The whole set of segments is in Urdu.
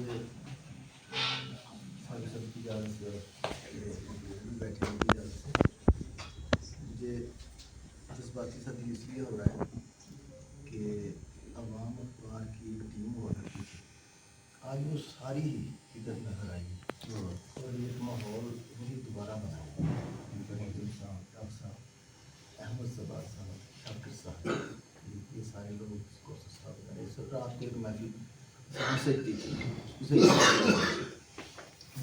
یہ ساری سب کی اجازت سے بیٹھے کی اجازت سے مجھے جذباتی صدی اس لیے ہو رہا ہے کہ عوام اخبار کی ایک ٹیم ہوا کرتی تھی، آج وہ ساری ادھر نظر آئی اور یہ ماحول وہی دوبارہ بنا ہے۔ محمد صاحب، ڈاکٹر صاحب، احمد صبا صاحب، شاکر صاحب، یہ سارے لوگ کو صاحب رات کو ایک محفل سجتی تھی۔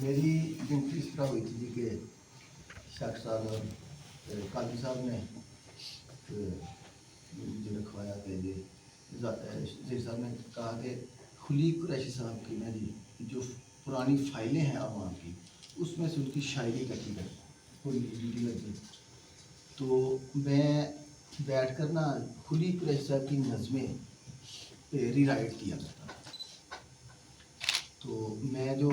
میری گنتی اس طرح ہوئی تھی کہ شاکر صاحب اور قاضی صاحب نے مجھے رکھوایا کہ یہ زیر صاحب نے کہا کہ خلیق قریشی صاحب کی نا جی جو پرانی فائلیں ہیں عوام کی اس میں سے ان کی شاعری کٹی گئی پوری ڈیٹی لگی، تو میں بیٹھ کر نا خلیق قریشی صاحب کی نظمیں ری رائٹ کیا کرتا۔ تو میں جو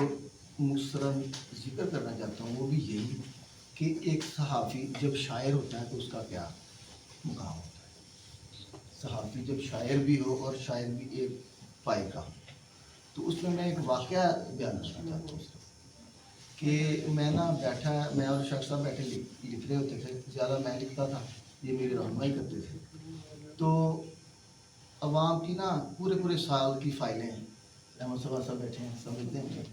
مسترد ذکر کرنا چاہتا ہوں وہ بھی یہی کہ ایک صحافی جب شاعر ہوتا ہے تو اس کا کیا مقام ہوتا ہے۔ صحافی جب شاعر بھی ہو اور شاعر بھی ایک پائے کا ہو، تو اس میں ایک واقعہ بیان کرنا چاہتا ہوں کہ میں نا بیٹھا، میں اور شخص صاحب بیٹھے لکھ رہے ہوتے تھے، زیادہ میں لکھتا تھا، یہ میری رہنمائی کرتے تھے۔ تو عوام کی نا پورے سال کی فائلیں، احمد صبا صاحب بیٹھے ہیں سمجھتے ہیں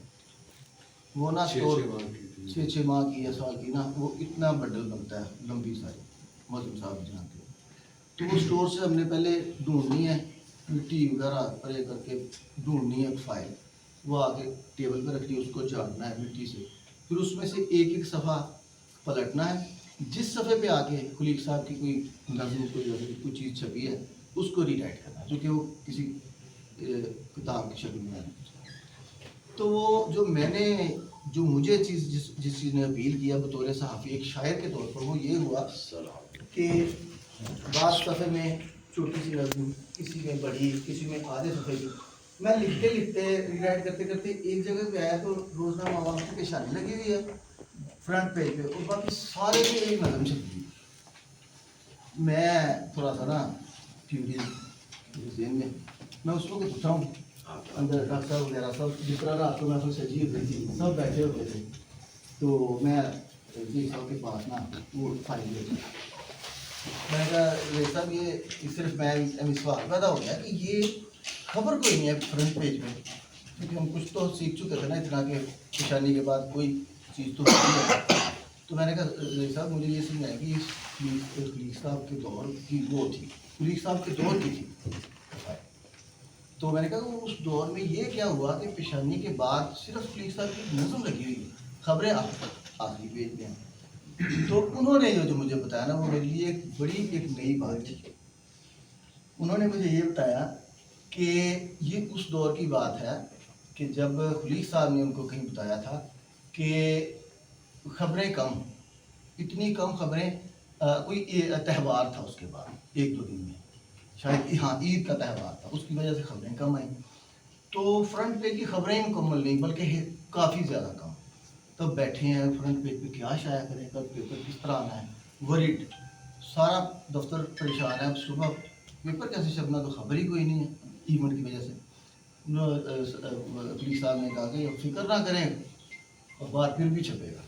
وہ نا چھ ماہ کی یا سال کی نا وہ اتنا بنڈل بنتا ہے لمبی ساری، موزم صاحب جانتے ہیں۔ تو وہ اسٹور سے ہم نے پہلے ڈھونڈنی ہے، مٹی وغیرہ پرے کر کے ڈھونڈنی ہے فائل، وہ آگے ٹیبل پہ رکھنی ہے، اس کو جھاڑنا ہے مٹی سے، پھر اس میں سے ایک صفحہ پلٹنا ہے، جس صفحے پہ آگے خلیق صاحب کی کوئی نظم کوئی چیز چھپی ہے اس کو ری رائٹ کرنا ہے، جو کہ وہ کسی کتاب کی شکل میں ہے۔ تو وہ جو مجھے جس چیز نے اپیل کیا بطور صحافی ایک شاعر کے طور پر وہ یہ ہوا کہ بعض صفحے میں چھوٹی سی نظم، کسی میں بڑی، کسی میں آدھے صفحے کی، میں لکھتے ری رائٹ کرتے ایک جگہ پہ آیا تو روزنامہ عوام کی پیشانی لگی ہوئی ہے فرنٹ پیج پہ اور باقی سارے پہ ایک نظم چھپی ہوئی۔ میں تھوڑا سا نا فیوریز ذہن میں اس کو پوچھا ہوں اندر ڈاکٹر صاحب وغیرہ سب جس طرح رات کو محفل سجی ہوئی تھی سب بیٹھے ہوئے تھے، تو میں جی صاحب کے پاس نا وہ فائل لے گیا، میں نے کہا صاحب یہ صرف میں سوال پیدا ہو گیا کہ یہ خبر کوئی نہیں ہے فرنٹ پیج پہ، کیونکہ ہم کچھ تو سیکھ چکے تھے نا اتنا کہ پیشانی کے بعد کوئی چیز تو ہوتی ہے۔ تو میں نے کہا صاحب مجھے یہ سمجھایا کہ خلیق صاحب کے دور کی وہ تھی، خلیق صاحب کے دور کی تھی۔ تو میں نے کہا اس دور میں یہ کیا ہوا کہ پیشانی کے بعد صرف خلیق صاحب کی نظم لگی ہوئی، خبریں آخری پیج پہ ہیں۔ تو انہوں نے جو مجھے بتایا نا وہ میرے لیے ایک بڑی نئی بات تھی۔ انہوں نے مجھے یہ بتایا کہ یہ اس دور کی بات ہے کہ جب خلیق صاحب نے ان کو کہیں بتایا تھا کہ خبریں کم، اتنی کم خبریں، کوئی تہوار تھا اس کے بعد ایک دو دن میں، شاید ہاں عید کا تہوار تھا، اس کی وجہ سے خبریں کم آئیں، تو فرنٹ پیج کی خبریں مکمل نہیں بلکہ کافی زیادہ کم۔ تب بیٹھے ہیں فرنٹ پیج پہ کیا شائع کریں، کل پیپر کس طرح آنا ہے، وریڈ، سارا دفتر پریشان ہے، اب صبح پیپر کیسے چھپنا، تو خبر ہی کوئی نہیں ہے ایونٹ کی وجہ سے۔ پولیس صاحب نے کہا کہ فکر نہ کریں اخبار پھر بھی چھپے گا،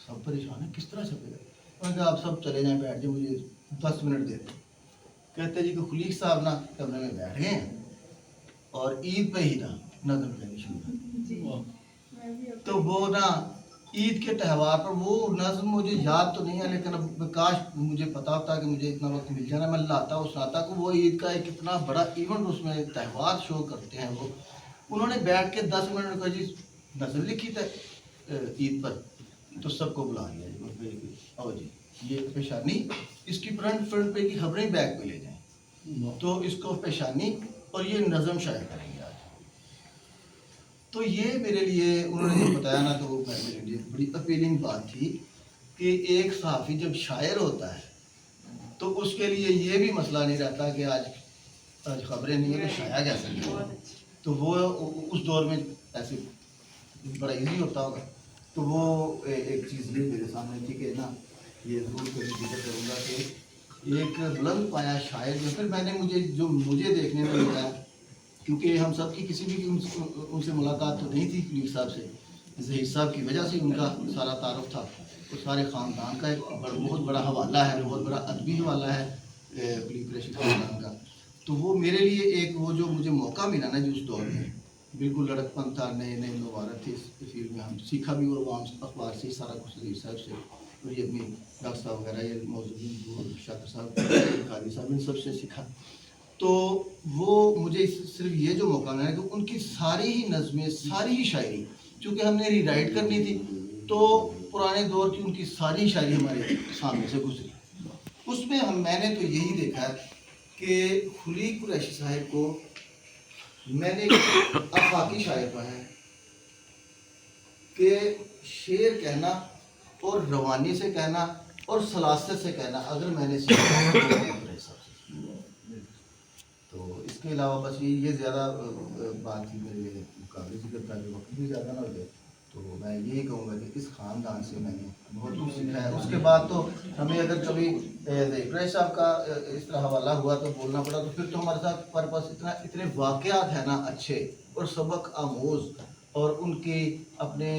سب پریشان ہیں کس طرح چھپے گا۔ انہوں نے کہا آپ سب چلے جائیں، بیٹھ جائیں، مجھے 10 منٹ دے دیں۔ کہتے جی کہ خلیق صاحب نا کمرے میں بیٹھ گئے ہیں اور عید پہ ہی نا نظم لگنی شروع کر دی۔ تو وہ نا عید کے تہوار پر وہ نظم مجھے یاد تو نہیں ہے، لیکن اب کاش مجھے پتا ہوتا کہ مجھے اتنا وقت مل جانا، میں لاتا وہ سناتا کہ وہ عید کا ایک اتنا بڑا ایونٹ اس میں تہوار شو کرتے ہیں وہ۔ انہوں نے بیٹھ کے 10 منٹ کا جی نظم لکھی تھا عید پر، تو سب کو بلا لیا جی، او جی یہ پیشانی، اس کی فرنٹ پہ کی خبریں بیک پہ لے جائیں، تو اس کو پیشانی اور یہ نظم شائع کریں گے آج۔ تو یہ میرے لیے انہوں نے جو بتایا نا تو وہ میرے لیے بڑی اپیلنگ بات تھی کہ ایک صحافی جب شاعر ہوتا ہے تو اس کے لیے یہ بھی مسئلہ نہیں رہتا کہ آج خبریں نہیں ہیں تو شائع کیسے نہیں، تو وہ اس دور میں ایسے بڑا ایزی ہوتا ہوگا۔ تو وہ ایک چیز یہ میرے سامنے تھی کہ نا یہ ضرور کبھی ذکر کروں گا کہ ایک بلند پایا شاعر جو پھر میں نے مجھے دیکھنے میں ملا کیونکہ ہم سب کی کسی بھی ان سے ملاقات تو نہیں تھی کلیگ صاحب سے، ظہیر صاحب کی وجہ سے ان کا سارا تعارف تھا، اور سارے خاندان کا ایک بہت بڑا حوالہ ہے، بہت بڑا ادبی حوالہ ہے کلیگ قریشی خاندان کا. تو وہ میرے لیے ایک وہ جو مجھے موقع ملا نا جو اس دور میں بالکل لڑکپن تھا، نئے نئے مبارک تھے اس فیلڈ میں، ہم سیکھا بھی اور عوام اخبار سے سارا کچھ ظہیر صاحب سے، اور یہ اپنی ڈاکٹر صاحب وغیرہ یہ موضوع شاکر صاحب قاضی صاحب ان سب سے سیکھا. تو وہ مجھے صرف یہ جو موقع ملا کہ ان کی ساری ہی نظمیں، ساری ہی شاعری، چونکہ ہم نے ری رائٹ کرنی تھی تو پرانے دور کی ان کی ساری شاعری ہمارے سامنے سے گزری. اس میں میں نے تو یہی دیکھا کہ خلیق قریشی صاحب کو میں نے آفاقی شاعر پایا ہے کہ شعر کہنا اور روانی سے کہنا اور سلاست سے کہنا اگر میں نے سیکھا تو اس کے علاوہ بس یہ زیادہ بات تھی میرے مقابلے ذکر کا، جو وقت بھی زیادہ نہ ہو جائے، تو میں یہی کہوں گا کہ اس خاندان سے میں نے بہت کچھ سیکھا ہے. اس کے بعد تو ہمیں اگر کبھی قریشی صاحب کا اس طرح حوالہ ہوا تو بولنا پڑا، تو پھر تو ہمارے ساتھ پر پاس اتنے واقعات ہیں نا اچھے اور سبق آموز، اور ان کی اپنے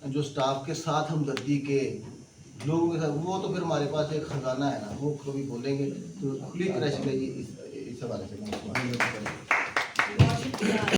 جو سٹاف کے ساتھ ہمدردی کے لوگوں کے ساتھ، وہ تو پھر ہمارے پاس ایک خزانہ ہے نا، وہ کبھی بولیں گے تو خلیق قریشی کا اس حوالے سے